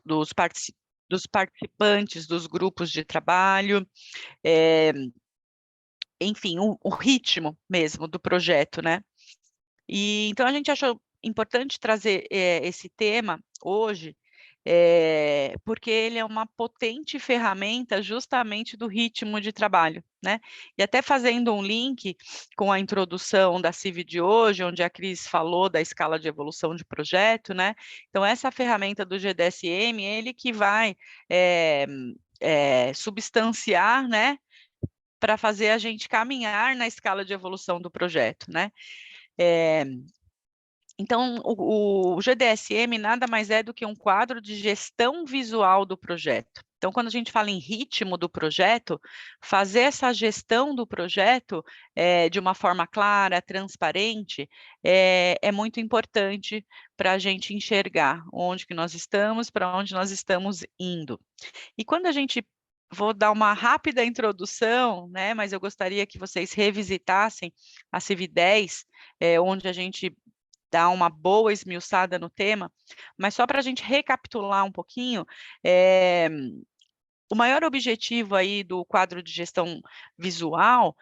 dos participantes dos grupos de trabalho, enfim, o ritmo mesmo do projeto, né? E então a gente achou importante trazer esse tema hoje, porque ele é uma potente ferramenta justamente do ritmo de trabalho, né? E até fazendo um link com a introdução da CIV de hoje, onde a Cris falou da escala de evolução de projeto, né? Então, essa ferramenta do GDSM, ele que vai substanciar, né? Para fazer a gente caminhar na escala de evolução do projeto, né? Então, o GDSM nada mais é do que um quadro de gestão visual do projeto. Então, quando a gente fala em ritmo do projeto, fazer essa gestão do projeto de uma forma clara, transparente, é muito importante para a gente enxergar onde que nós estamos, para onde nós estamos indo. E quando a gente vou dar uma rápida introdução, né, mas eu gostaria que vocês revisitassem a CIV10, onde a gente dá uma boa esmiuçada no tema, mas só para a gente recapitular um pouquinho, o maior objetivo aí do quadro de gestão visual,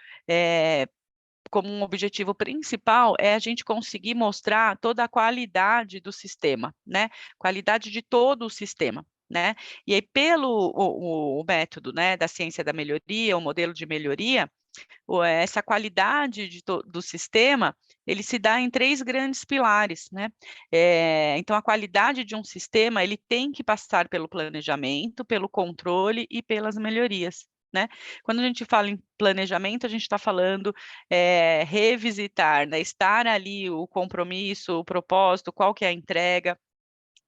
como um objetivo principal, é a gente conseguir mostrar toda a qualidade do sistema, né? Qualidade de todo o sistema. Né? E aí, pelo o método, né, da ciência da melhoria, o modelo de melhoria, essa qualidade do sistema, ele se dá em 3 grandes pilares, né? Então, a qualidade de um sistema, ele tem que passar pelo planejamento, pelo controle e pelas melhorias, né? Quando a gente fala em planejamento, a gente está falando revisitar, né? Estar ali o compromisso, o propósito, qual que é a entrega,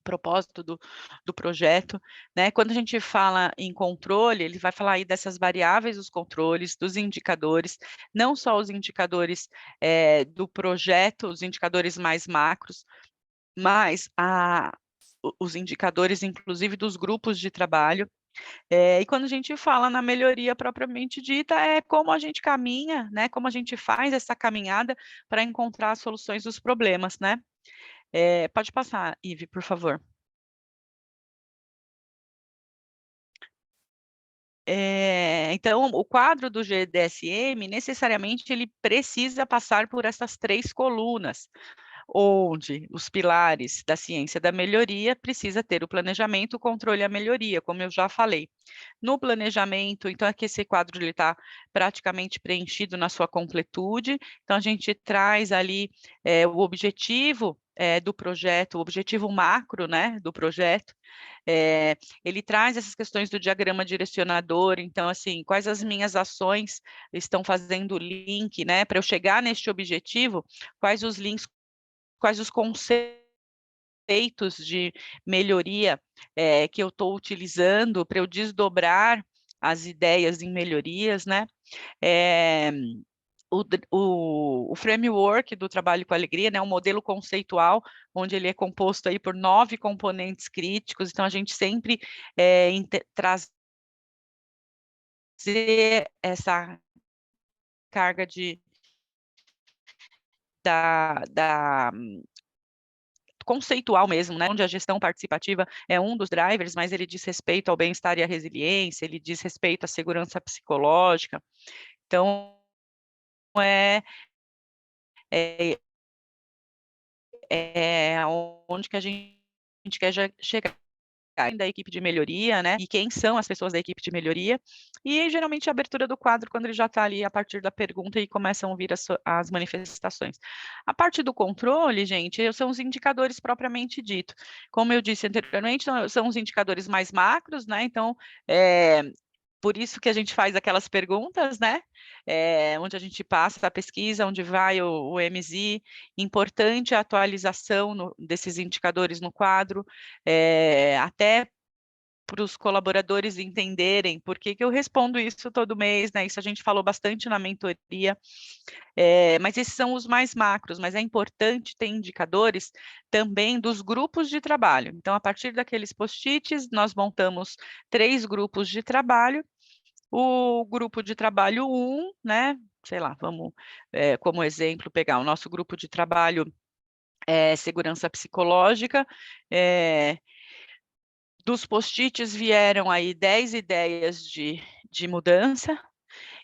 propósito do projeto, né? Quando a gente fala em controle, ele vai falar aí dessas variáveis, dos controles, dos indicadores, não só os indicadores do projeto, os indicadores mais macros, mas os indicadores, inclusive, dos grupos de trabalho. E quando a gente fala na melhoria propriamente dita, é como a gente caminha, né? Como a gente faz essa caminhada para encontrar as soluções dos problemas, né? Pode passar, Ive, por favor. Então, o quadro do GDSM, necessariamente, ele precisa passar por essas 3 colunas, onde os pilares da ciência da melhoria precisa ter o planejamento, o controle e a melhoria, como eu já falei. No planejamento, então, aqui esse quadro está praticamente preenchido na sua completude, então a gente traz ali o objetivo do projeto, o objetivo macro, né, do projeto, ele traz essas questões do diagrama direcionador, então, assim, quais as minhas ações estão fazendo o link, né, para eu chegar neste objetivo, quais os links, quais os conceitos de melhoria que eu estou utilizando para eu desdobrar as ideias em melhorias, né? O framework do trabalho com alegria, né, um modelo conceitual, onde ele é composto aí por 9 componentes críticos, então a gente sempre trazer essa carga da conceitual mesmo, né, onde a gestão participativa é um dos drivers, mas ele diz respeito ao bem-estar e à resiliência, ele diz respeito à segurança psicológica, então é onde que a gente quer chegar da equipe de melhoria, né? E quem são as pessoas da equipe de melhoria? E geralmente a abertura do quadro, quando ele já está ali a partir da pergunta e começam a ouvir as manifestações. A parte do controle, gente, são os indicadores propriamente dito. Como eu disse anteriormente, são os indicadores mais macros, né? Então, por isso que a gente faz aquelas perguntas, né? Onde a gente passa a pesquisa, onde vai o MZ, importante a atualização desses indicadores no quadro, até para os colaboradores entenderem por que eu respondo isso todo mês, né? Isso a gente falou bastante na mentoria, mas esses são os mais macros, mas é importante ter indicadores também dos grupos de trabalho. Então, a partir daqueles post-its, nós montamos 3 grupos de trabalho. O grupo de trabalho 1, né? Sei lá, vamos, como exemplo, pegar o nosso grupo de trabalho segurança psicológica, Dos post-its vieram aí 10 ideias de mudança,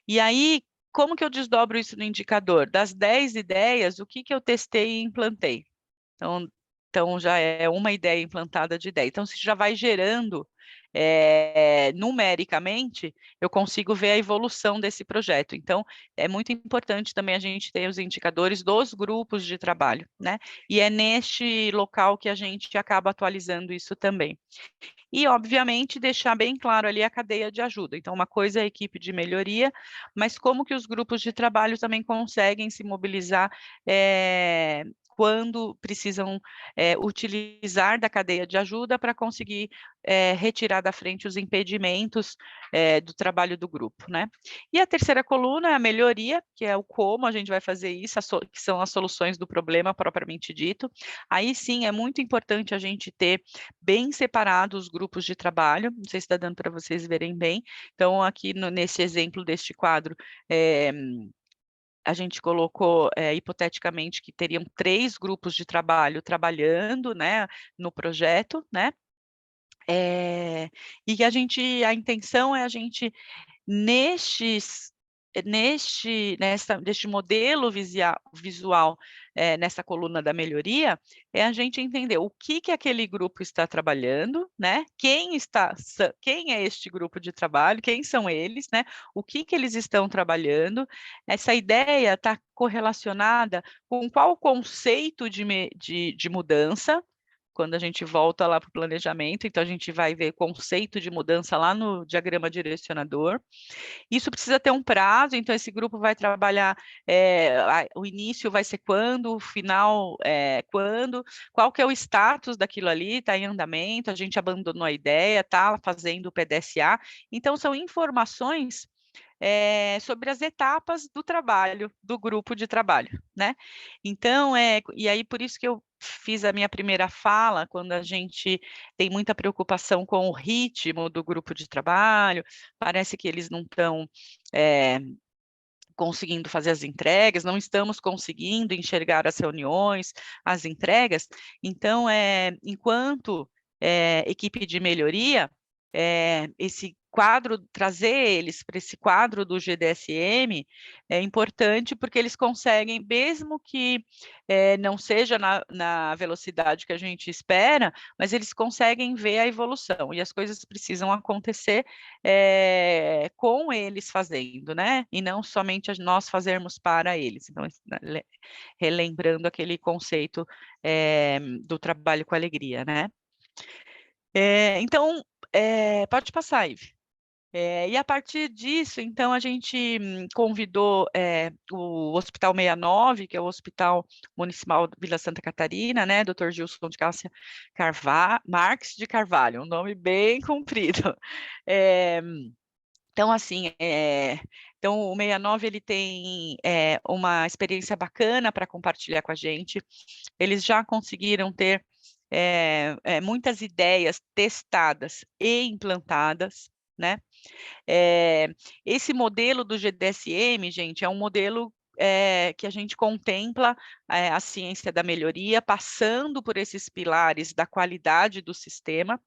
e aí, como que eu desdobro isso no indicador? Das 10 ideias, o que eu testei e implantei? Então já é uma ideia implantada de 10. Então, se já vai gerando numericamente, eu consigo ver a evolução desse projeto. Então, é muito importante também a gente ter os indicadores dos grupos de trabalho, né? E é neste local que a gente acaba atualizando isso também. E, obviamente, deixar bem claro ali a cadeia de ajuda. Então, uma coisa é a equipe de melhoria, mas como que os grupos de trabalho também conseguem se mobilizar quando precisam utilizar da cadeia de ajuda para conseguir retirar da frente os impedimentos do trabalho do grupo, né? E a terceira coluna é a melhoria, que é o como a gente vai fazer isso, que são as soluções do problema propriamente dito. Aí sim, é muito importante a gente ter bem separados os grupos de trabalho, não sei se está dando para vocês verem bem. Então, aqui nesse exemplo deste quadro, a gente colocou hipoteticamente que teriam 3 grupos de trabalho trabalhando, né, no projeto, né? E que a intenção é a gente, neste modelo visual, nessa coluna da melhoria, é a gente entender o que aquele grupo está trabalhando, né? Quem é este grupo de trabalho, quem são eles, né? O que eles estão trabalhando. Essa ideia está correlacionada com qual conceito de mudança. Quando a gente volta lá para o planejamento, então a gente vai ver conceito de mudança lá no diagrama direcionador. Isso precisa ter um prazo, então esse grupo vai trabalhar, o início vai ser quando, o final quando, qual que é o status daquilo ali, está em andamento, a gente abandonou a ideia, está fazendo o PDSA. Então, são informações sobre as etapas do trabalho, do grupo de trabalho, né? Então, e aí por isso que eu fiz a minha primeira fala, quando a gente tem muita preocupação com o ritmo do grupo de trabalho, parece que eles não estão conseguindo fazer as entregas, não estamos conseguindo enxergar as reuniões, as entregas. Então, enquanto equipe de melhoria, esse quadro, trazer eles para esse quadro do GDSM é importante porque eles conseguem, mesmo que não seja na velocidade que a gente espera, mas eles conseguem ver a evolução, e as coisas precisam acontecer com eles fazendo, né? E não somente nós fazermos para eles. Então, relembrando aquele conceito do trabalho com alegria, né? Então, pode passar, Ive. E a partir disso, então, a gente convidou o Hospital 69, que é o Hospital Municipal Vila Santa Catarina, né, Dr. Gilson de Cássia Marques de Carvalho, um nome bem comprido. Então, assim, então o 69 ele tem uma experiência bacana para compartilhar com a gente. Eles já conseguiram ter muitas ideias testadas e implantadas, né? Esse modelo do GDSM, gente, é um modelo que a gente contempla a ciência da melhoria, passando por esses pilares da qualidade do sistema,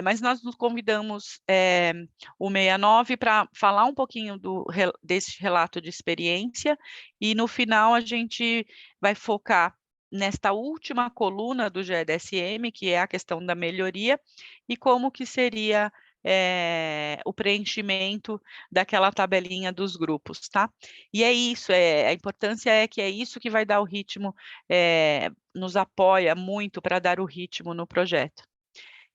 mas nós nos convidamos o 69 para falar um pouquinho desse relato de experiência, e no final a gente vai focar nesta última coluna do GDSM, que é a questão da melhoria, e como que seria o preenchimento daquela tabelinha dos grupos, tá? E é isso, a importância é que é isso que vai dar o ritmo, nos apoia muito para dar o ritmo no projeto.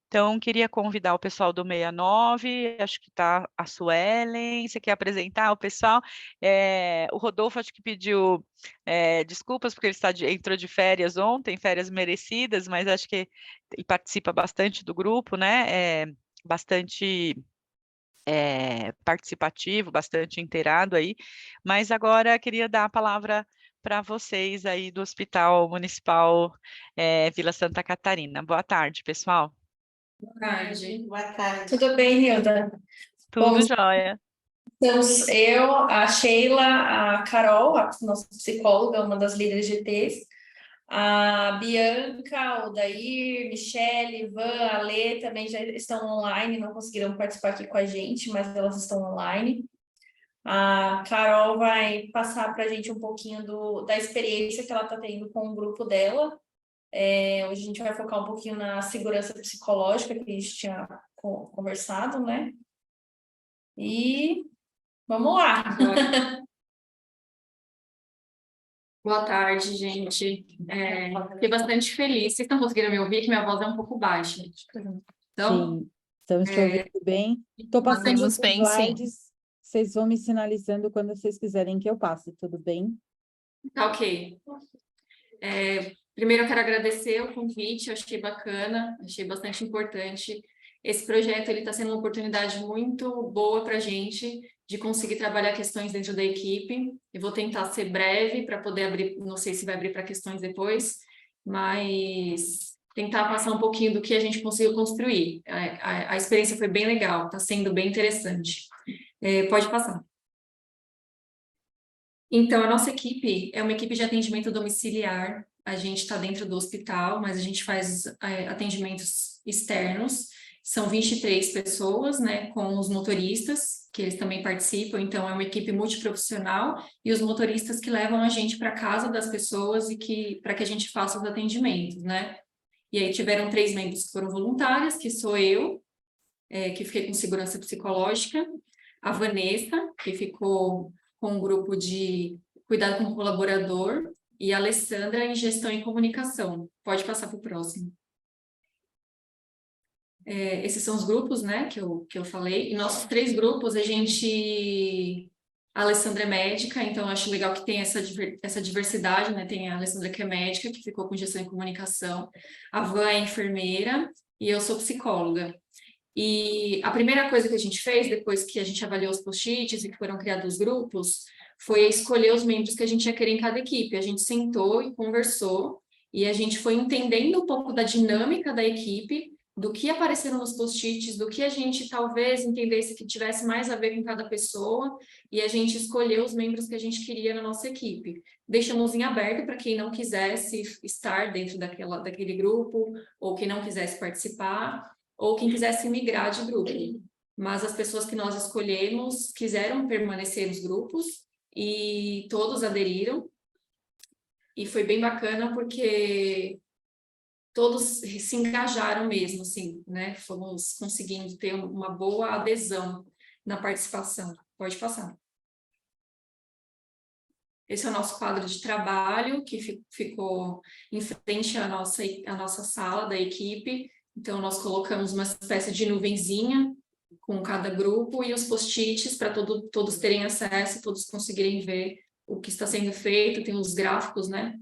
Então, queria convidar o pessoal do 69, acho que está a Suelen, você quer apresentar o pessoal? O Rodolfo acho que pediu desculpas, porque ele entrou de férias ontem, férias merecidas, mas acho que ele participa bastante do grupo, né? Bastante participativo, bastante inteirado aí, mas agora queria dar a palavra para vocês aí do Hospital Municipal Vila Santa Catarina. Boa tarde, pessoal. Boa tarde. Boa tarde. Tudo bem, Hilda? Tudo jóia. Então, eu, a Sheila, a Carol, a nossa psicóloga, uma das líderes GTs, A Bianca, o Dair, Michele, Ivan, a Lê também já estão online, não conseguiram participar aqui com a gente, mas elas estão online. A Carol vai passar para a gente um pouquinho da experiência que ela está tendo com o grupo dela. Hoje a gente vai focar um pouquinho na segurança psicológica que a gente tinha conversado, né? E vamos lá! Boa tarde, gente. Fiquei bastante feliz. Vocês estão conseguindo me ouvir? Que minha voz é um pouco baixa. Então, Sim, estamos te ouvindo bem. Estou passando os bem, slides, vocês vão me sinalizando quando vocês quiserem que eu passe, tudo bem? tá ok. Primeiro eu quero agradecer o convite, eu achei bacana, achei bastante importante. Esse projeto está sendo uma oportunidade muito boa para a gente de conseguir trabalhar questões dentro da equipe. Eu vou tentar ser breve para poder abrir, não sei se vai abrir para questões depois, mas tentar passar um pouquinho do que a gente conseguiu construir. A experiência foi bem legal, está sendo bem interessante. Pode passar. Então, a nossa equipe é uma equipe de atendimento domiciliar. A gente está dentro do hospital, mas a gente faz atendimentos externos. São 23 pessoas, né, com os motoristas, que eles também participam. Então, é uma equipe multiprofissional e os motoristas que levam a gente para casa das pessoas e para que a gente faça os atendimentos, né? E aí tiveram 3 membros que foram voluntárias, que sou eu, que fiquei com segurança psicológica, a Vanessa, que ficou com um grupo de cuidado com o colaborador, e a Alessandra em gestão e comunicação. Pode passar para o próximo. Esses são os grupos, né, que eu falei. E nossos 3 grupos, a Alessandra é médica, então eu acho legal que tem essa diversidade, né? Tem a Alessandra que é médica, que ficou com gestão e comunicação, a Van é enfermeira e eu sou psicóloga. E a primeira coisa que a gente fez, depois que a gente avaliou os post-its e que foram criados os grupos, foi escolher os membros que a gente ia querer em cada equipe. A gente sentou e conversou, e a gente foi entendendo um pouco da dinâmica da equipe, do que apareceram nos post-its, do que a gente talvez entendesse que tivesse mais a ver com cada pessoa, e a gente escolheu os membros que a gente queria na nossa equipe. Deixamos em aberto para quem não quisesse estar dentro daquele grupo, ou quem não quisesse participar, ou quem quisesse migrar de grupo. Mas as pessoas que nós escolhemos quiseram permanecer nos grupos e todos aderiram. E foi bem bacana porque todos se engajaram mesmo, assim, né? Fomos conseguindo ter uma boa adesão na participação. Pode passar. Esse é o nosso quadro de trabalho, que ficou em frente à nossa sala da equipe. Então, nós colocamos uma espécie de nuvenzinha com cada grupo e os post-its para todos terem acesso, todos conseguirem ver o que está sendo feito, tem os gráficos, né?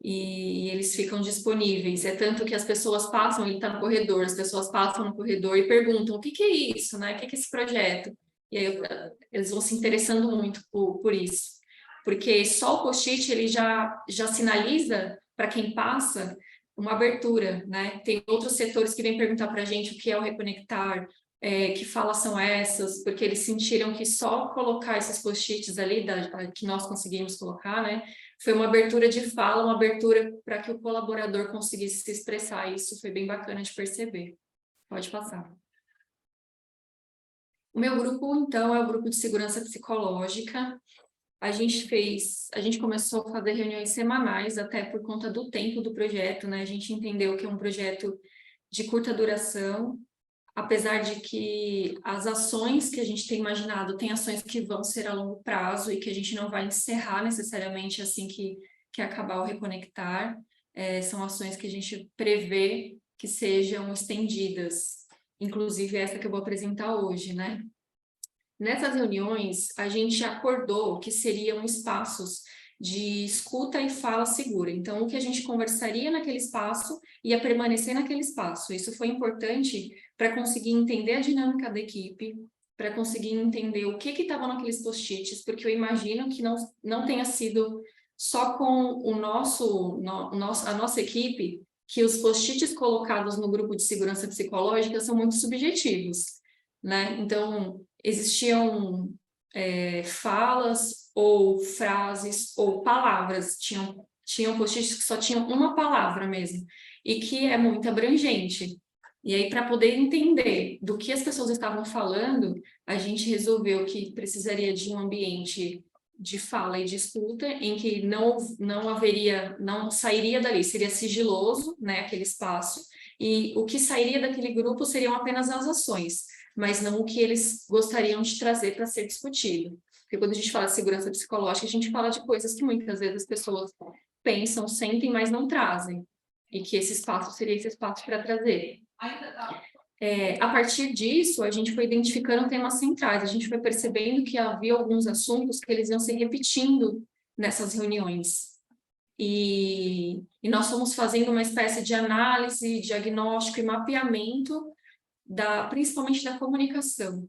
E eles ficam disponíveis. É tanto que as pessoas passam, ele está no corredor, as pessoas passam no corredor e perguntam: o que é isso, né? O que é esse projeto? E aí eles vão se interessando muito por isso. Porque só o post-it ele já sinaliza para quem passa uma abertura, né? Tem outros setores que vêm perguntar para a gente o que é o Reconectar, que falas são essas, porque eles sentiram que só colocar esses post-its ali, que nós conseguimos colocar, né? Foi uma abertura de fala, uma abertura para que o colaborador conseguisse se expressar. Isso foi bem bacana de perceber. Pode passar. O meu grupo, então, é o grupo de segurança psicológica. A gente começou a fazer reuniões semanais, até por conta do tempo do projeto, né? A gente entendeu que é um projeto de curta duração, apesar de que as ações que a gente tem imaginado, tem ações que vão ser a longo prazo e que a gente não vai encerrar necessariamente assim que acabar o Reconectar, são ações que a gente prevê que sejam estendidas, inclusive essa que eu vou apresentar hoje, né? Nessas reuniões, a gente acordou que seriam espaços de escuta e fala segura. Então, o que a gente conversaria naquele espaço ia permanecer naquele espaço. Isso foi importante para conseguir entender a dinâmica da equipe, para conseguir entender o que estava naqueles post-its, porque eu imagino que não tenha sido só com a nossa equipe que os post-its colocados no grupo de segurança psicológica são muito subjetivos, né? Então, existiam falas ou frases ou palavras, tinham tinham post-its que só tinham uma palavra mesmo, e que é muito abrangente. E aí, para poder entender do que as pessoas estavam falando, a gente resolveu que precisaria de um ambiente de fala e de escuta, em que não sairia dali, seria sigiloso, né, aquele espaço, e o que sairia daquele grupo seriam apenas as ações, mas não o que eles gostariam de trazer para ser discutido. Porque quando a gente fala de segurança psicológica, a gente fala de coisas que muitas vezes as pessoas pensam, sentem, mas não trazem. E que esse espaço seria esse espaço para trazer. A partir disso, a gente foi identificando temas centrais, a gente foi percebendo que havia alguns assuntos que eles iam se repetindo nessas reuniões. E nós fomos fazendo uma espécie de análise, diagnóstico e mapeamento, principalmente da comunicação.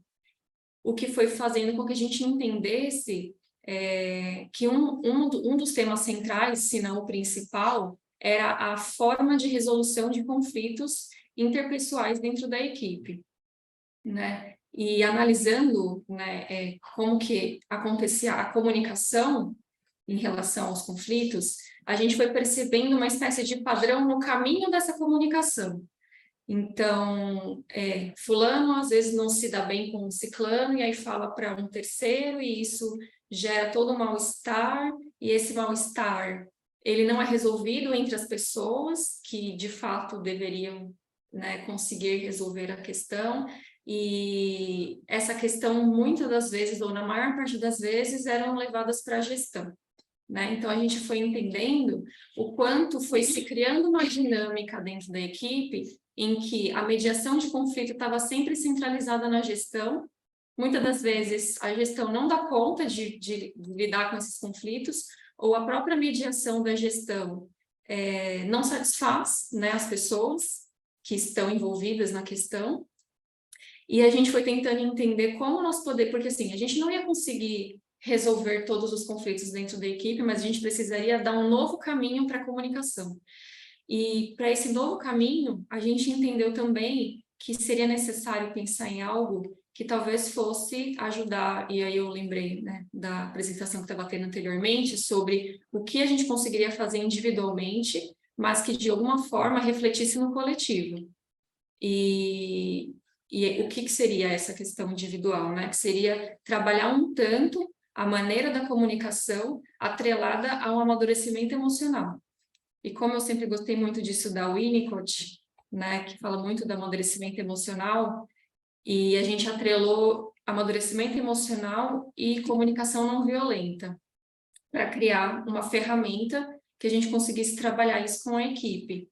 O que foi fazendo com que a gente entendesse que um dos temas centrais, se não o principal, era a forma de resolução de conflitos interpessoais dentro da equipe, né? E analisando, né, como que acontecia a comunicação em relação aos conflitos, a gente foi percebendo uma espécie de padrão no caminho dessa comunicação. Então, fulano às vezes não se dá bem com um ciclano e aí fala para um terceiro e isso gera todo um mal-estar, e esse mal-estar ele não é resolvido entre as pessoas que de fato deveriam, né, conseguir resolver a questão, e essa questão muitas das vezes, ou na maior parte das vezes, eram levadas para a gestão, né? Então a gente foi entendendo o quanto foi se criando uma dinâmica dentro da equipe em que a mediação de conflito estava sempre centralizada na gestão. Muitas das vezes a gestão não dá conta de lidar com esses conflitos, ou a própria mediação da gestão não satisfaz, né, as pessoas que estão envolvidas na questão. E a gente foi tentando entender como nós podemos, porque assim, a gente não ia conseguir resolver todos os conflitos dentro da equipe, mas a gente precisaria dar um novo caminho para a comunicação. E para esse novo caminho, a gente entendeu também que seria necessário pensar em algo que talvez fosse ajudar, e aí eu lembrei, né, da apresentação que estava tendo anteriormente, sobre o que a gente conseguiria fazer individualmente, mas que de alguma forma refletisse no coletivo. E o que seria essa questão individual, né? Que seria trabalhar um tanto a maneira da comunicação atrelada ao amadurecimento emocional. E como eu sempre gostei muito disso da Winnicott, né, que fala muito do amadurecimento emocional, e a gente atrelou amadurecimento emocional e comunicação não violenta, para criar uma ferramenta que a gente conseguisse trabalhar isso com a equipe.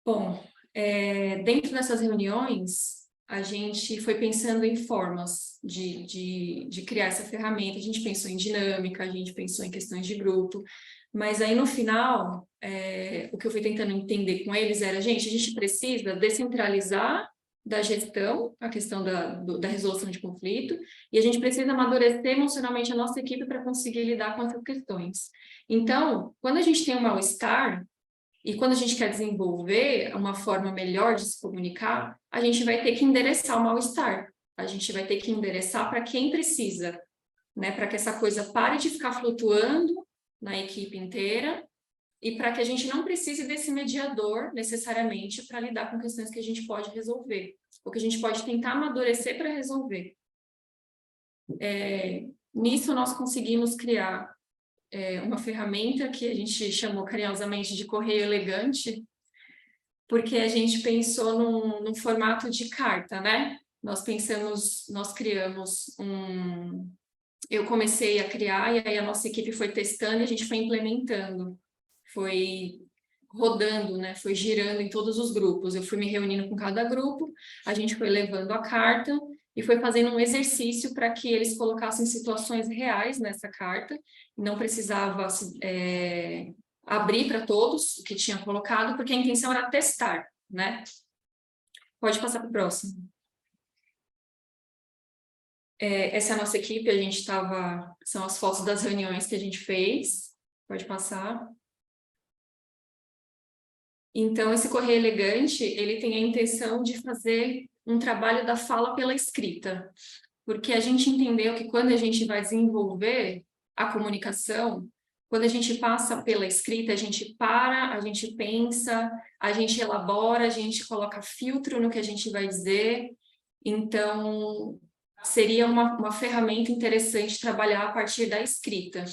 Bom, dentro dessas reuniões, a gente foi pensando em formas de criar essa ferramenta. A gente pensou em dinâmica, a gente pensou em questões de grupo, mas aí no final, o que eu fui tentando entender com eles era, gente, a gente precisa descentralizar da gestão a questão da resolução de conflito, e a gente precisa amadurecer emocionalmente a nossa equipe para conseguir lidar com essas questões. Então, quando a gente tem um mal-estar, e quando a gente quer desenvolver uma forma melhor de se comunicar, a gente vai ter que endereçar o mal-estar. A gente vai ter que endereçar para quem precisa, né? Para que essa coisa pare de ficar flutuando na equipe inteira e para que a gente não precise desse mediador necessariamente para lidar com questões que a gente pode resolver, ou que a gente pode tentar amadurecer para resolver. Nisso nós conseguimos criar uma ferramenta que a gente chamou carinhosamente de correio elegante, porque a gente pensou num formato de carta, né? Nós criamos eu comecei a criar, e aí a nossa equipe foi testando e a gente foi implementando, foi rodando, né? Foi girando em todos os grupos. Eu fui me reunindo com cada grupo, a gente foi levando a carta e foi fazendo um exercício para que eles colocassem situações reais nessa carta, não precisava abrir para todos o que tinha colocado, porque a intenção era testar, né? Pode passar para o próximo. Essa é a nossa equipe, são as fotos das reuniões que a gente fez. Pode passar. Então, esse correio elegante, ele tem a intenção de fazer um trabalho da fala pela escrita, porque a gente entendeu que quando a gente vai desenvolver a comunicação, Quando a gente passa pela escrita, a gente para, a gente pensa, a gente elabora, a gente coloca filtro no que a gente vai dizer. Então, seria uma ferramenta interessante trabalhar a partir da escrita.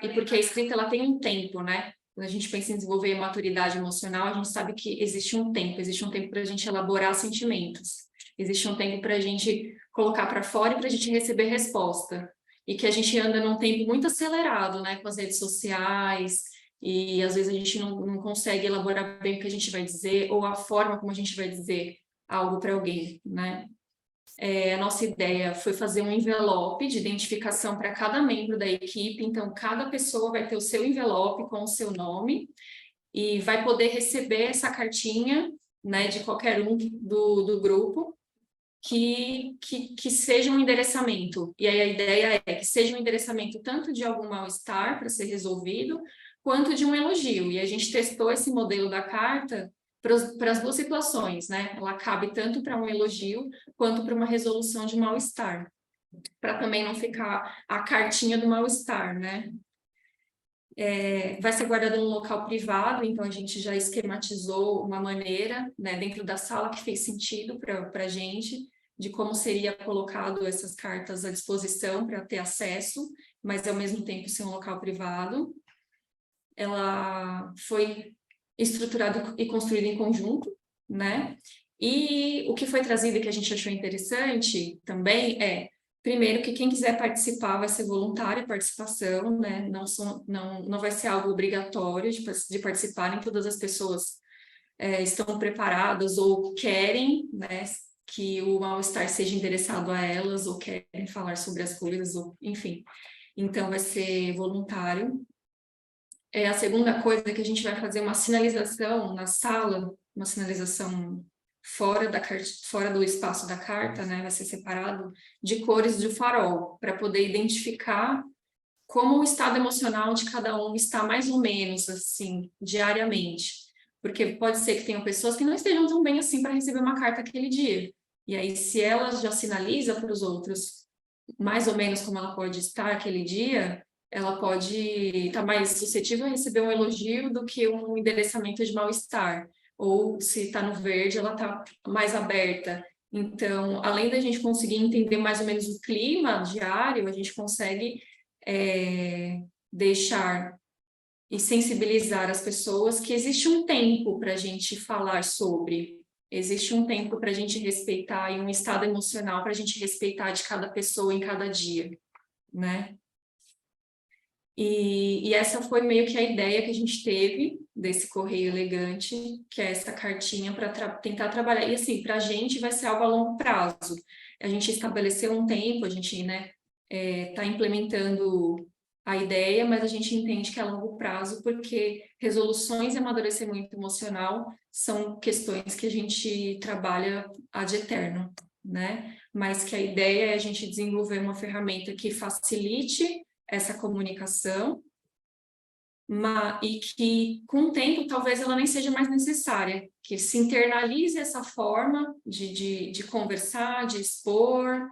E porque a escrita ela tem um tempo, né? Quando a gente pensa em desenvolver maturidade emocional, a gente sabe que existe um tempo para a gente elaborar sentimentos, existe um tempo para a gente colocar para fora e para a gente receber resposta. E que a gente anda num tempo muito acelerado, né? Com as redes sociais, e às vezes a gente não consegue elaborar bem o que a gente vai dizer, ou a forma como a gente vai dizer algo para alguém, né? A nossa ideia foi fazer um envelope de identificação para cada membro da equipe, então cada pessoa vai ter o seu envelope com o seu nome e vai poder receber essa cartinha, né, de qualquer um do grupo que seja um endereçamento. E aí a ideia é que seja um endereçamento tanto de algum mal-estar para ser resolvido, quanto de um elogio. E a gente testou esse modelo da carta para as duas situações, né? Ela cabe tanto para um elogio quanto para uma resolução de mal-estar, para também não ficar a cartinha do mal-estar, né? Vai ser guardado em um local privado, então a gente já esquematizou uma maneira, né, dentro da sala que fez sentido para a gente, de como seria colocado essas cartas à disposição para ter acesso, mas ao mesmo tempo ser um local privado. Ela foi estruturado e construído em conjunto, né? E o que foi trazido e que a gente achou interessante também primeiro, que quem quiser participar vai ser voluntária a participação, né? Não vai ser algo obrigatório de participar, nem todas as pessoas estão preparadas ou querem, né, que o mal-estar seja endereçado a elas, ou querem falar sobre as coisas, ou enfim. Então, vai ser voluntário. A segunda coisa é que a gente vai fazer uma sinalização na sala, uma sinalização fora do espaço da carta, né? Vai ser separado de cores de farol, para poder identificar como o estado emocional de cada um está mais ou menos, assim, diariamente. Porque pode ser que tenham pessoas que não estejam tão bem assim para receber uma carta aquele dia. E aí, se ela já sinaliza para os outros mais ou menos como ela pode estar aquele dia, ela pode estar mais suscetível a receber um elogio do que um endereçamento de mal-estar. Ou se está no verde, ela está mais aberta. Então, além da gente conseguir entender mais ou menos o clima diário, a gente consegue deixar e sensibilizar as pessoas que existe um tempo para a gente falar sobre, existe um tempo para a gente respeitar e um estado emocional para a gente respeitar de cada pessoa em cada dia, né? E essa foi meio que a ideia que a gente teve desse correio elegante, que é essa cartinha para tentar trabalhar. E assim, para a gente vai ser algo a longo prazo. A gente estabeleceu um tempo, a gente, né, tá implementando a ideia, mas a gente entende que é a longo prazo, porque resoluções e amadurecimento emocional são questões que a gente trabalha ad eterno, né? Mas que a ideia é a gente desenvolver uma ferramenta que facilite essa comunicação, e que com o tempo talvez ela nem seja mais necessária, que se internalize essa forma de conversar, de expor,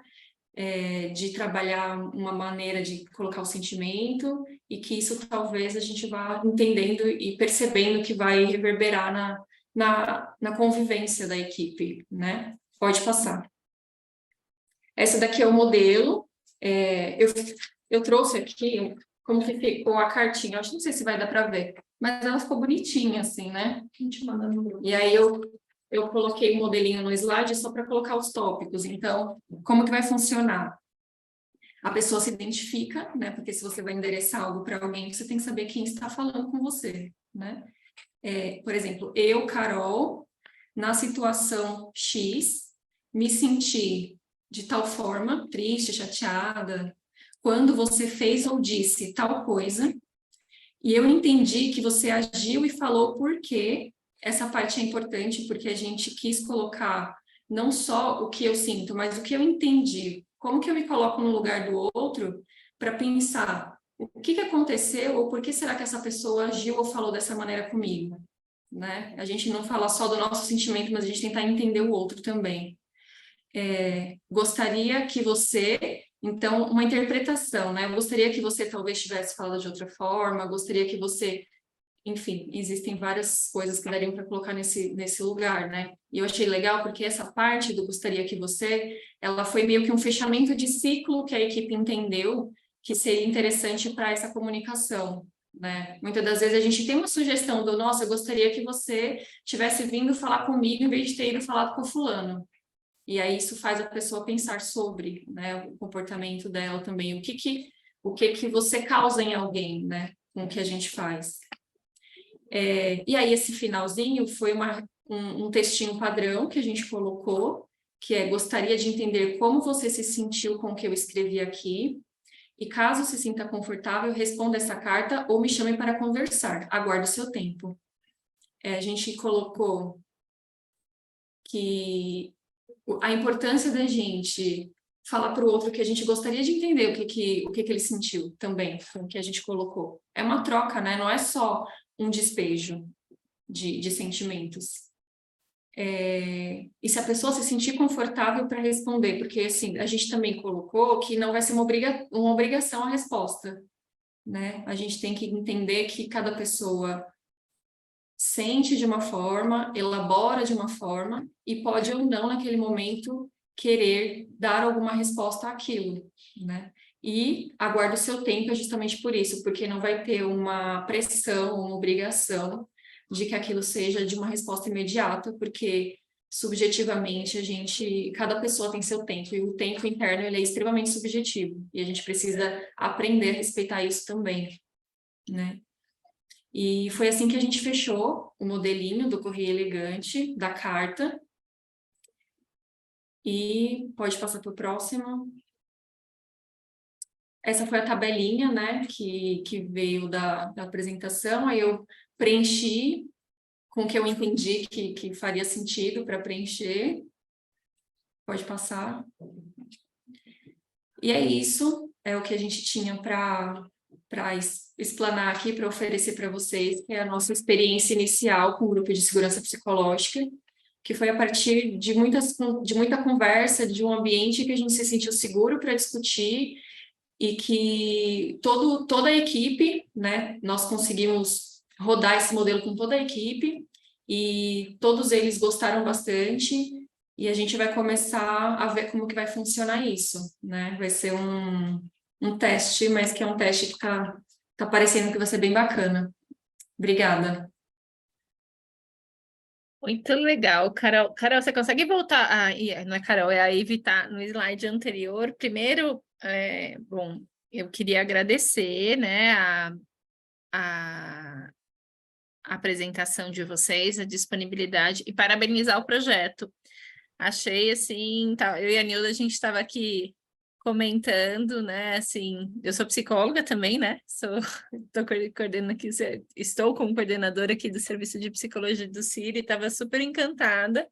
de trabalhar uma maneira de colocar o sentimento, e que isso talvez a gente vá entendendo e percebendo que vai reverberar na convivência da equipe, né? Pode passar. Essa daqui é o modelo. Eu trouxe aqui como que ficou a cartinha. Acho que não sei se vai dar para ver, mas ela ficou bonitinha assim, né? A gente manda no grupo. E aí eu coloquei o modelinho no slide só para colocar os tópicos. Então, como que vai funcionar? A pessoa se identifica, né? Porque se você vai endereçar algo para alguém, você tem que saber quem está falando com você, né? Por exemplo, eu, Carol, na situação X, me senti de tal forma, triste, chateada, quando você fez ou disse tal coisa, e eu entendi que você agiu e falou por quê. Essa parte é importante, porque a gente quis colocar não só o que eu sinto, mas o que eu entendi. Como que eu me coloco no lugar do outro para pensar o que aconteceu ou por que será que essa pessoa agiu ou falou dessa maneira comigo, né? A gente não fala só do nosso sentimento, mas a gente tentar entender o outro também. Gostaria que você Então, uma interpretação, né? Eu gostaria que você talvez tivesse falado de outra forma, gostaria que você... Enfim, existem várias coisas que dariam para colocar nesse lugar, né? E eu achei legal porque essa parte do gostaria que você, ela foi meio que um fechamento de ciclo que a equipe entendeu que seria interessante para essa comunicação, né? Muitas das vezes a gente tem uma sugestão do, nossa, eu gostaria que você tivesse vindo falar comigo em vez de ter ido falar com o fulano. E aí isso faz a pessoa pensar sobre, né, o comportamento dela também, o que que você causa em alguém, né, com o que a gente faz. E aí esse finalzinho foi um textinho padrão que a gente colocou, que é: gostaria de entender como você se sentiu com o que eu escrevi aqui, e caso se sinta confortável, responda essa carta ou me chame para conversar. Aguardo o seu tempo. A gente colocou que a importância da gente falar para o outro que a gente gostaria de entender o que ele sentiu também, com o que a gente colocou. É uma troca, né? Não é só um despejo de sentimentos. E se a pessoa se sentir confortável para responder, porque assim, a gente também colocou que não vai ser uma obrigação a resposta, né? A gente tem que entender que cada pessoa sente de uma forma, elabora de uma forma, e pode ou não, naquele momento, querer dar alguma resposta àquilo, né? E aguarda o seu tempo justamente por isso, porque não vai ter uma pressão, uma obrigação de que aquilo seja de uma resposta imediata, porque subjetivamente cada pessoa tem seu tempo, e o tempo interno ele é extremamente subjetivo, e a gente precisa aprender a respeitar isso também, né? E foi assim que a gente fechou o modelinho do Correio Elegante, da carta. E pode passar para o próximo. Essa foi a tabelinha, né, que veio da apresentação. Aí eu preenchi com o que eu entendi que faria sentido para preencher. Pode passar. E é isso, é o que a gente tinha para explanar aqui, para oferecer para vocês, que é a nossa experiência inicial com o grupo de segurança psicológica, que foi a partir de muita conversa, de um ambiente que a gente se sentiu seguro para discutir, e que toda a equipe, né, nós conseguimos rodar esse modelo com toda a equipe, e todos eles gostaram bastante, e a gente vai começar a ver como que vai funcionar isso, né? Vai ser um teste, mas que é um teste que tá parecendo que vai ser bem bacana. Obrigada. Muito legal, Carol. Carol, você consegue voltar? Não é Carol, é a Ivy, tá no slide anterior. Primeiro, bom, eu queria agradecer, né, a apresentação de vocês, a disponibilidade e parabenizar o projeto. Achei assim, eu e a Nilda, a gente estava aqui comentando, né, assim, eu sou psicóloga também, né, coordenando aqui, estou como coordenadora aqui do Serviço de Psicologia do CIR, e estava super encantada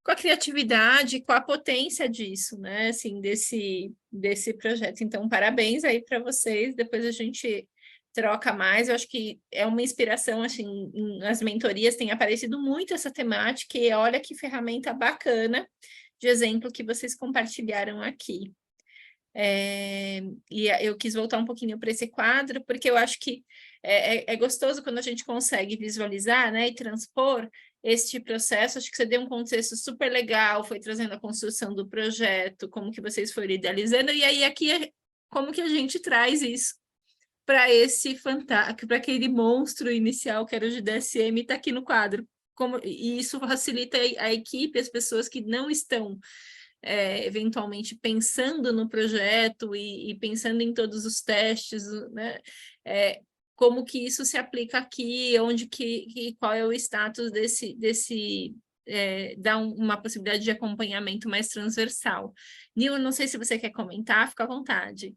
com a criatividade, com a potência disso, né, assim, desse projeto. Então, parabéns aí para vocês, depois a gente troca mais. Eu acho que é uma inspiração, assim, nas mentorias tem aparecido muito essa temática, e olha que ferramenta bacana de exemplo que vocês compartilharam aqui. E eu quis voltar um pouquinho para esse quadro, porque eu acho que é gostoso quando a gente consegue visualizar, né, e transpor este processo. Acho que você deu um contexto super legal, foi trazendo a construção do projeto, como que vocês foram idealizando, e aí aqui como que a gente traz isso para esse fantástico, para aquele monstro inicial que era o de DSM, está aqui no quadro. E isso facilita a equipe, as pessoas que não estão eventualmente pensando no projeto e pensando em todos os testes, né? Como que isso se aplica aqui, qual é o status dá uma possibilidade de acompanhamento mais transversal. Nil, não sei se você quer comentar, fica à vontade.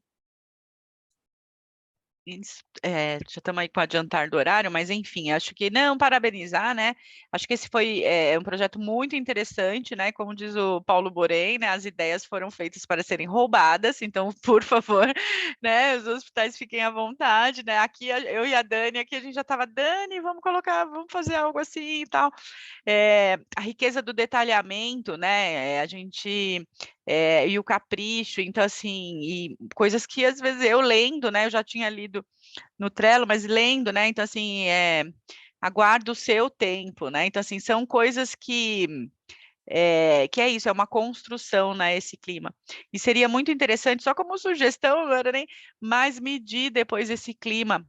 Já estamos aí com o adiantar do horário, mas enfim, acho que não parabenizar, né? Acho que esse foi um projeto muito interessante, né? Como diz o Paulo Borém, né? As ideias foram feitas para serem roubadas, então, por favor, né? Os hospitais fiquem à vontade, né? Aqui eu e a Dani, aqui a gente já estava, Dani, vamos fazer algo assim e tal. A riqueza do detalhamento, né? A gente e o capricho, então assim, e coisas que às vezes eu lendo, né, eu já tinha lido no Trello, mas lendo, né, então assim, aguarda o seu tempo, né, então assim, são coisas que é isso, é uma construção, né, esse clima. E seria muito interessante, só como sugestão agora, né, mas medir depois esse clima,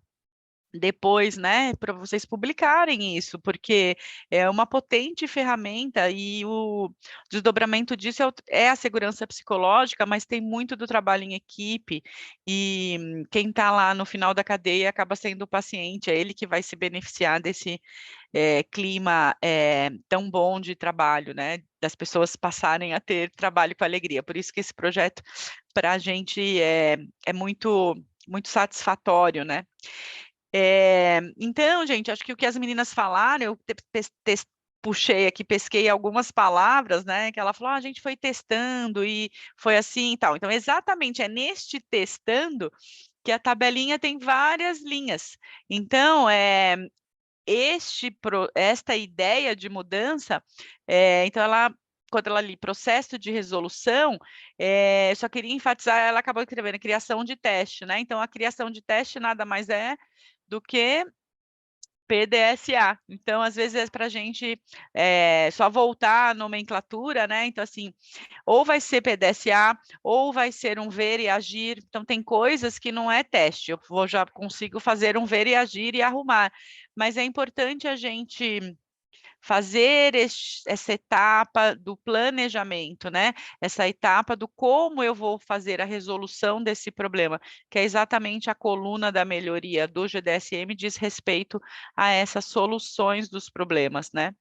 depois, né, para vocês publicarem isso, porque é uma potente ferramenta e o desdobramento disso é a segurança psicológica, mas tem muito do trabalho em equipe e quem está lá no final da cadeia acaba sendo o paciente, é ele que vai se beneficiar desse clima tão bom de trabalho, né, das pessoas passarem a ter trabalho com alegria. Por isso que esse projeto para a gente é muito satisfatório, né? Então, gente, acho que o que as meninas falaram, eu puxei aqui, pesquei algumas palavras, né, que ela falou, a gente foi testando e foi assim e tal. Então, exatamente, é neste testando que a tabelinha tem várias linhas. Então, esta ideia de mudança, então quando ela li processo de resolução, só queria enfatizar, ela acabou escrevendo criação de teste, né? Então, a criação de teste nada mais é do que PDSA. Então, às vezes, é para a gente só voltar à nomenclatura, né? Então, assim, ou vai ser PDSA, ou vai ser um ver e agir. Então, tem coisas que não é teste. Eu já consigo fazer um ver e agir e arrumar. Mas é importante a gente fazer essa etapa do planejamento, né? Essa etapa do como eu vou fazer a resolução desse problema, que é exatamente a coluna da melhoria do GDSM, diz respeito a essas soluções dos problemas, né?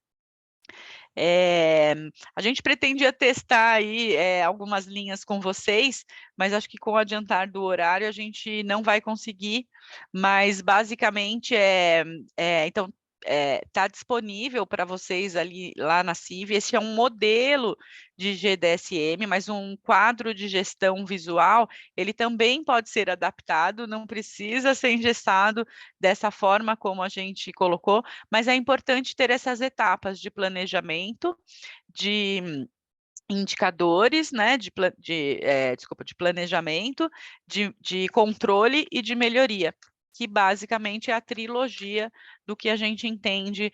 A gente pretendia testar aí algumas linhas com vocês, mas acho que com o adiantar do horário a gente não vai conseguir, mas basicamente então está disponível para vocês ali lá na CIV. Esse é um modelo de GDSM, mas um quadro de gestão visual, ele também pode ser adaptado, não precisa ser engessado dessa forma como a gente colocou, mas é importante ter essas etapas de planejamento, de indicadores, né, de planejamento, de controle e de melhoria, que basicamente é a trilogia do que a gente entende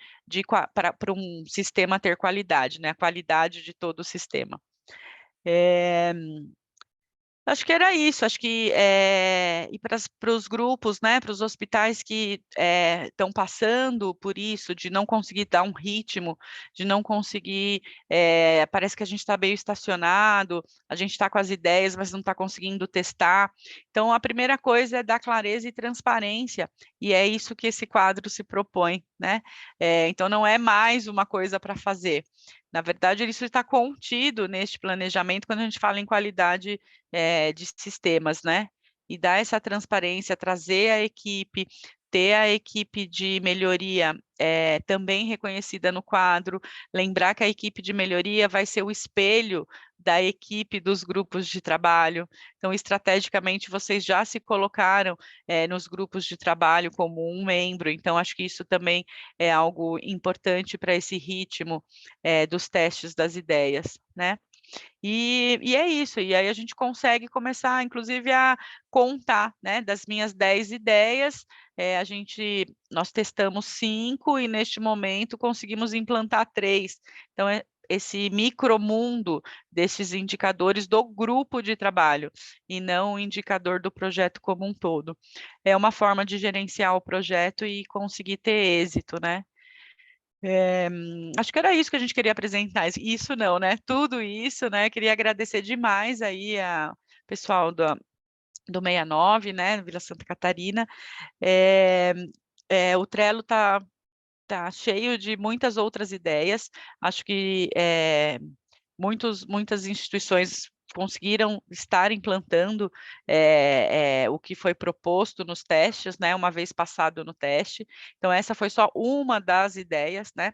para um sistema ter qualidade, né, a qualidade de todo o sistema. Acho que era isso, acho que e para os grupos, né, para os hospitais que estão passando por isso, de não conseguir dar um ritmo, de não conseguir, parece que a gente está meio estacionado, a gente está com as ideias, mas não está conseguindo testar. Então, a primeira coisa é dar clareza e transparência, e é isso que esse quadro se propõe, né? Então, não é mais uma coisa para fazer. Na verdade, isso está contido neste planejamento quando a gente fala em qualidade de sistemas, né? E dar essa transparência, trazer a equipe, ter a equipe de melhoria também reconhecida no quadro, lembrar que a equipe de melhoria vai ser o espelho da equipe dos grupos de trabalho. Então, estrategicamente, vocês já se colocaram nos grupos de trabalho como um membro, então acho que isso também é algo importante para esse ritmo dos testes das ideias, né? E é isso, e aí a gente consegue começar, inclusive, a contar, né, das minhas 10 ideias, nós testamos 5 e neste momento conseguimos implantar 3. Então, esse micromundo desses indicadores do grupo de trabalho, e não o indicador do projeto como um todo. É uma forma de gerenciar o projeto e conseguir ter êxito, né? Acho que era isso que a gente queria apresentar, isso não, né? Tudo isso, né? Queria agradecer demais aí ao pessoal do 69, né? Vila Santa Catarina. O Trello tá cheio de muitas outras ideias. Acho que muitas instituições conseguiram estar implantando o que foi proposto nos testes, né, uma vez passado no teste. Então, essa foi só uma das ideias, né?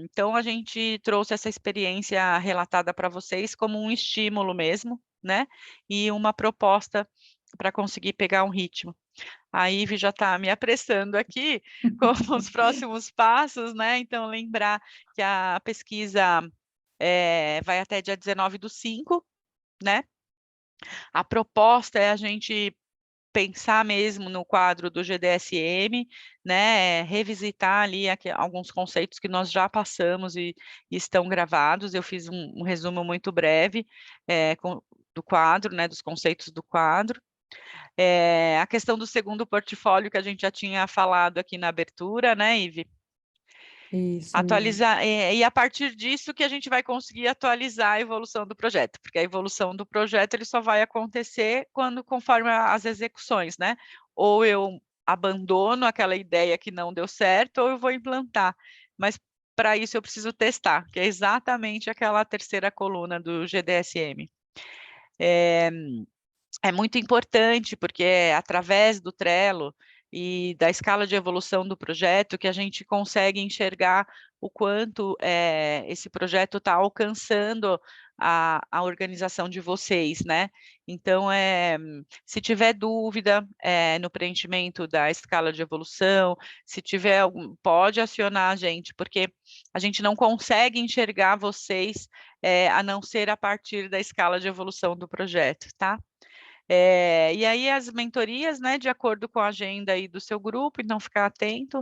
Então, a gente trouxe essa experiência relatada para vocês como um estímulo mesmo, né? E uma proposta para conseguir pegar um ritmo. A Ive já está me apressando aqui com os próximos passos, né? Então, lembrar que a pesquisa vai até dia 19/5, né? A proposta é a gente pensar mesmo no quadro do GDSM, né, revisitar ali alguns conceitos que nós já passamos e estão gravados. Eu fiz um resumo muito breve do quadro, né, dos conceitos do quadro. A questão do segundo portfólio que a gente já tinha falado aqui na abertura, né, Ive? Isso, Atualizar, e a partir disso que a gente vai conseguir atualizar a evolução do projeto, porque a evolução do projeto ele só vai acontecer conforme as execuções, né? Ou eu abandono aquela ideia que não deu certo, ou eu vou implantar. Mas para isso eu preciso testar, que é exatamente aquela terceira coluna do GDSM. É muito importante, porque é através do Trello e da escala de evolução do projeto que a gente consegue enxergar o quanto esse projeto está alcançando a organização de vocês, né? Então, se tiver dúvida no preenchimento da escala de evolução, se tiver pode acionar a gente, porque a gente não consegue enxergar vocês a não ser a partir da escala de evolução do projeto, tá? E aí as mentorias, né, de acordo com a agenda aí do seu grupo, então ficar atento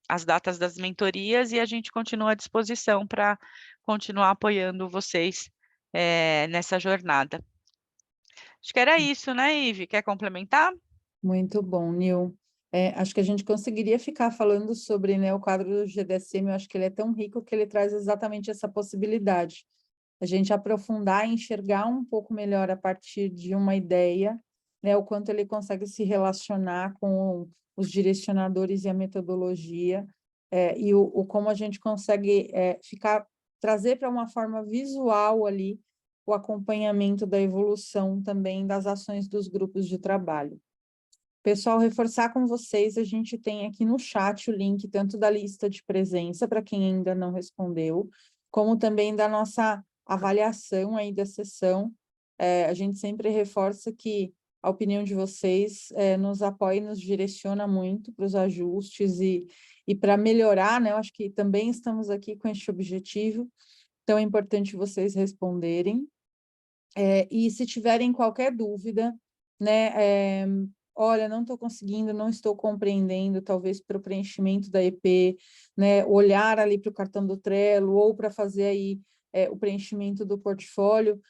às datas das mentorias e a gente continua à disposição para continuar apoiando vocês nessa jornada. Acho que era isso, né, Ive? Quer complementar? muito bom, Nil. Acho que a gente conseguiria ficar falando sobre, né, o quadro do GDSM, eu acho que ele é tão rico que ele traz exatamente essa possibilidade. A gente aprofundar e enxergar um pouco melhor a partir de uma ideia, né, o quanto ele consegue se relacionar com os direcionadores e a metodologia, e o como a gente consegue trazer para uma forma visual ali o acompanhamento da evolução também das ações dos grupos de trabalho. Pessoal, reforçar com vocês, a gente tem aqui no chat o link tanto da lista de presença, para quem ainda não respondeu, como também da nossa avaliação aí da sessão. A gente sempre reforça que a opinião de vocês nos apoia e nos direciona muito para os ajustes e para melhorar, né? Eu acho que também estamos aqui com este objetivo, então é importante vocês responderem. E se tiverem qualquer dúvida, né, olha, não estou conseguindo, não estou compreendendo, talvez para o preenchimento da EP, né, olhar ali para o cartão do Trello ou para fazer aí o preenchimento do portfólio,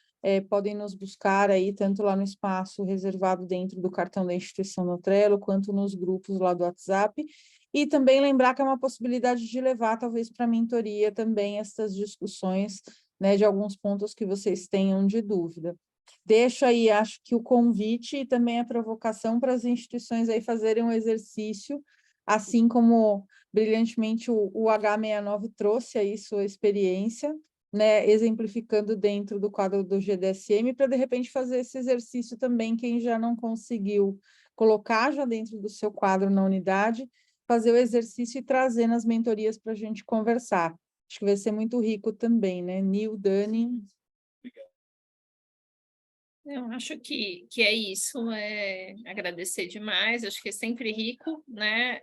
podem nos buscar aí, tanto lá no espaço reservado dentro do cartão da instituição no Trello, quanto nos grupos lá do WhatsApp, e também lembrar que é uma possibilidade de levar, talvez, para a mentoria também essas discussões, né, de alguns pontos que vocês tenham de dúvida. Deixo aí, acho que o convite e também a provocação para as instituições aí fazerem um exercício, assim como brilhantemente o H69 trouxe aí sua experiência, né, exemplificando dentro do quadro do GDSM, para de repente fazer esse exercício também, quem já não conseguiu colocar já dentro do seu quadro na unidade, fazer o exercício e trazer nas mentorias para a gente conversar. Acho que vai ser muito rico também, né? Nil, Dani. Eu acho que é isso, agradecer demais, acho que é sempre rico, né?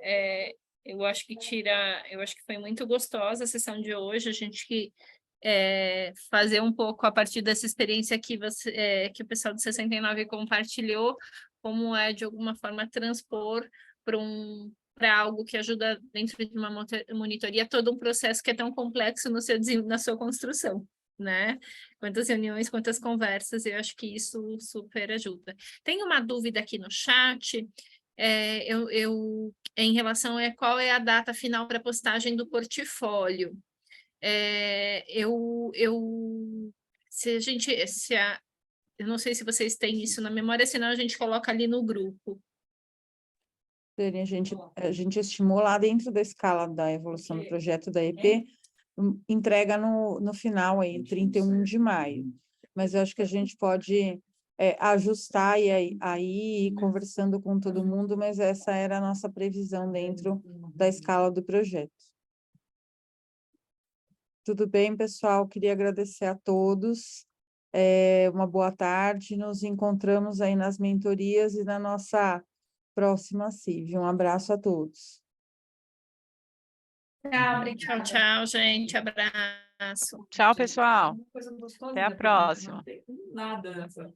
Eu acho que foi muito gostosa a sessão de hoje, a gente fazer um pouco a partir dessa experiência que que o pessoal do 69 compartilhou, como de alguma forma transpor para algo que ajuda dentro de uma monitoria todo um processo que é tão complexo na sua construção, né? Quantas reuniões, quantas conversas, eu acho que isso super ajuda. Tem uma dúvida aqui no chat, em relação a qual é a data final para postagem do portfólio. Eu não sei se vocês têm isso na memória, senão a gente coloca ali no grupo. A gente estimou lá dentro da escala da evolução do projeto da EP, entrega no final, aí, 31 de maio. Mas eu acho que a gente pode ajustar e aí ir conversando com todo mundo, mas essa era a nossa previsão dentro da escala do projeto. Tudo bem, pessoal? Queria agradecer a todos. Uma boa tarde. Nos encontramos aí nas mentorias e na nossa próxima CIV. Um abraço a todos. Tchau, obrigada. Tchau, gente. Abraço. Tchau, pessoal. Uma coisa gostosa, Até a né, porque próxima. não tem nada nessa